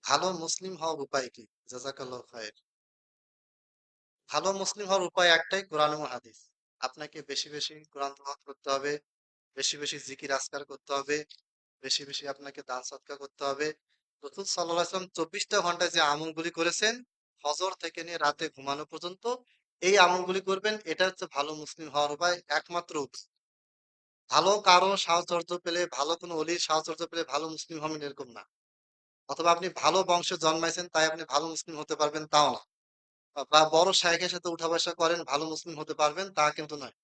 ভালো মুসলিম হওয়ার উপায় কি? জাযাকাল্লাহু খাইর। ভালো মুসলিম হওয়ার উপায় একটাই, কোরআন এবং হাদিস। আপনাকে বেশি বেশি কোরআন তেলাওয়াত করতে হবে, বেশি বেশি জিকির আজকার করতে হবে, বেশি বেশি আপনাকে দান সদকা করতে হবে। রাসূল সাল্লাল্লাহু আলাইহি ওয়াসাল্লাম 24টা ঘন্টায় যে আমলগুলি করেছেন, ফজর থেকে নিয়ে রাতে ঘুমানো পর্যন্ত এই আমলগুলি করবেন। এটা হচ্ছে ভালো মুসলিম হওয়ার উপায়, একমাত্র উপায়। ভালো কারো সাহচর্য পেলে, ভালো কোনো অলির সাহচর্য পেলে ভালো মুসলিম হবেন এরকম না। অথবা আপনি ভালো বংশে জন্মাইছেন তাই আপনি ভালো মুসলিম হতে পারবেন তাও না। বা বড় শায়েখের সাথে উঠা বসা করেন ভালো মুসলিম হতে পারবেন তা কিন্তু নয়।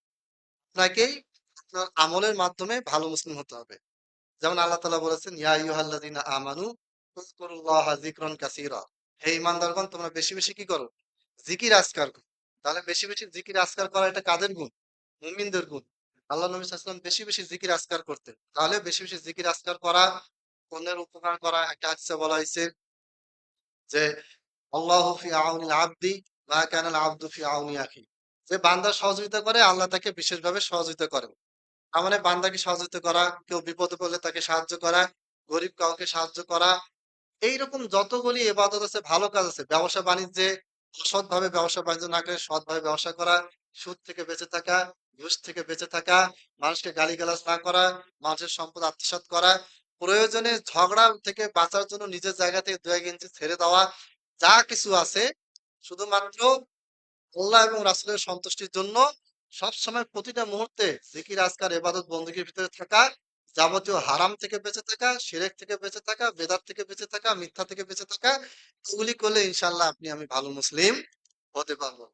আপনাকেই আপনার আমলের মাধ্যমে ভালো মুসলিম হতে হবে। যেমন আল্লাহ তাআলা বলেছেন, ইয়া আইয়ুহাল্লাযীনা আমানু উযকুরুল্লাহা যিকরান কাসীরা। হে ঈমানদারগণ, তোমরা বেশি বেশি কি করো? জিকির আজকার করো। তাহলে বেশি বেশি জিকির আজকার করা এটা কাদের গুণ? মুমিনদের গুণ। আল্লাহ নবী সাল্লাল্লাহু আলাইহি ওয়াসাল্লাম বেশি বেশি জিকির আজকার করতেন। তাহলে বেশি বেশি জিকির আজকার করা, অন্যের উপকার করা। একটা হাদিসে বলা হয়েছে যে আল্লাহু ফি আউনিল আবদি মা কানাল আবদু ফি আউনি আখি। যে বান্দা সহযোগিতা করে আল্লাহ তাকে বিশেষভাবে সহযোগিতা করেন। তার মানে বান্দাকে সহযোগিতা করা, কেউ বিপদে পড়লে তাকে সাহায্য করা, গরিব কাউকে সাহায্য করা, এইরকম যতগুলি ইবাদত আছে, ভালো কাজ আছে। ব্যবসা বাণিজ্যে অসৎভাবে ব্যবসা বাণিজ্য না করে সৎভাবে ব্যবসা করা, সুদ থেকে বেঁচে থাকা, ঘুষ থেকে বেঁচে থাকা, মানুষকে গালিগালাজ না করা, মানুষের সম্পদ আত্মসাৎ করা, প্রয়োজনে ঝগড়া থেকে বাঁচার জন্য নিজের জায়গা থেকে ২-১ ইঞ্চি ছেড়ে দেওয়া, যা কিছু আছে শুধুমাত্র আল্লাহ এবং রাসূলের সন্তুষ্টির জন্য সবসময় প্রতিটা মুহূর্তে জিকির আজকার ইবাদত বন্দেগীর ভিতরে থাকা, যাবতীয় হারাম থেকে বেঁচে থাকা, শিরক থেকে বেঁচে থাকা, বেদাত থেকে বেঁচে থাকা, মিথ্যা থেকে বেঁচে থাকা, এগুলি করলে ইনশাআল্লাহ আপনি আমি ভালো মুসলিম হতে পারবো।